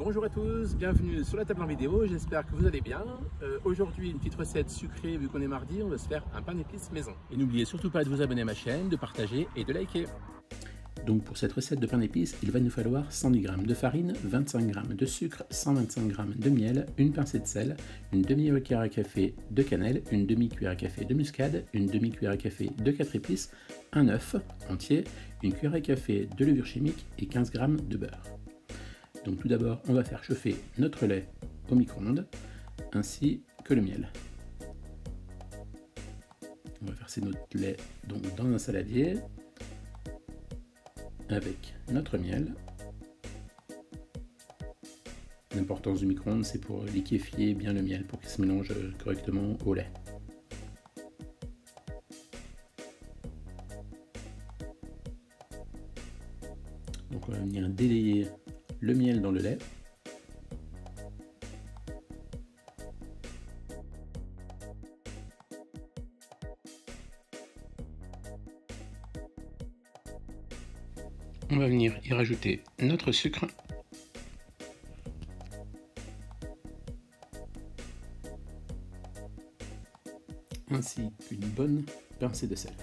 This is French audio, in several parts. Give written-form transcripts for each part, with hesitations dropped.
Bonjour à tous, bienvenue sur la table en vidéo, j'espère que vous allez bien. Aujourd'hui une petite recette sucrée, vu qu'on est mardi, on va se faire un pain d'épices maison. Et n'oubliez surtout pas de vous abonner à ma chaîne, de partager et de liker. Donc pour cette recette de pain d'épices, il va nous falloir 110 g de farine, 25 g de sucre, 125 g de miel, une pincée de sel, une demi-cuillère à café de cannelle, une demi-cuillère à café de muscade, une demi-cuillère à café de 4 épices, un œuf entier, une cuillère à café de levure chimique et 15 g de beurre. Donc tout d'abord, on va faire chauffer notre lait au micro-ondes, ainsi que le miel. On va verser notre lait donc dans un saladier, avec notre miel. L'importance du micro-ondes, c'est pour liquéfier bien le miel, pour qu'il se mélange correctement au lait. Donc on va venir délayer le miel dans le lait. On va venir y rajouter notre sucre. Ainsi qu'une bonne pincée de sel.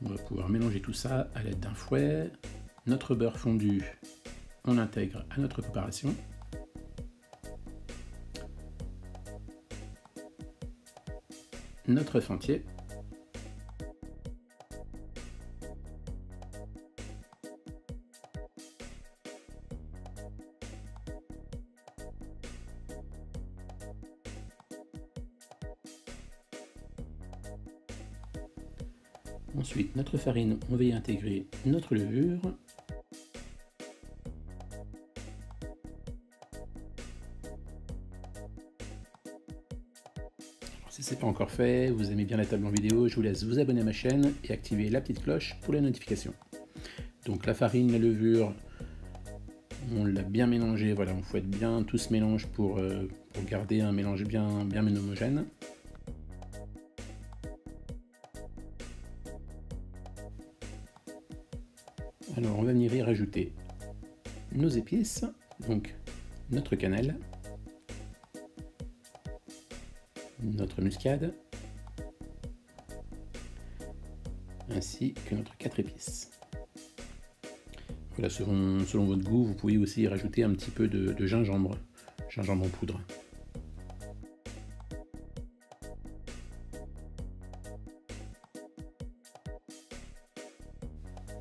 On va pouvoir mélanger tout ça à l'aide d'un fouet. Notre beurre fondu, on l'intègre à notre préparation. Notre œuf entier. Ensuite, notre farine, on va y intégrer notre levure. Si ce n'est pas encore fait, vous aimez bien la table en vidéo, je vous laisse vous abonner à ma chaîne et activer la petite cloche pour les notifications. Donc la farine, la levure, on l'a bien mélangé, voilà, on fouette bien tout ce mélange pour garder un mélange bien homogène. Alors on va venir y rajouter nos épices, donc notre cannelle, notre muscade, ainsi que notre 4 épices. Voilà, selon votre goût, vous pouvez aussi y rajouter un petit peu de gingembre en poudre.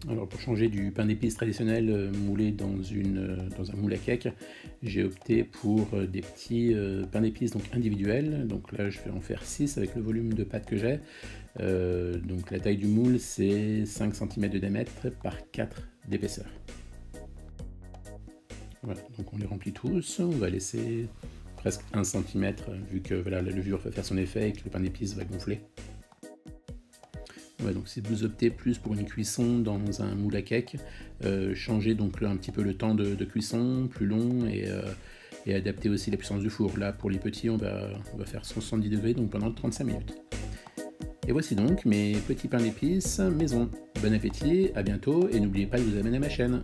Alors pour changer du pain d'épices traditionnel moulé dans un moule à cake, j'ai opté pour des petits pains d'épices donc individuels. Donc là je vais en faire 6 avec le volume de pâte que j'ai. Donc la taille du moule c'est 5 cm de diamètre par 4 d'épaisseur. Voilà, donc on les remplit tous, on va laisser presque 1 cm vu que voilà, la levure va faire son effet et que le pain d'épices va gonfler. Ouais, donc si vous optez plus pour une cuisson dans un moule à cake, changez donc un petit peu le temps de cuisson, plus long, et adaptez aussi la puissance du four. Là pour les petits on va faire 170 degrés donc pendant 35 minutes. Et voici donc mes petits pains d'épices maison. Bon appétit, à bientôt et n'oubliez pas de vous abonner à ma chaîne.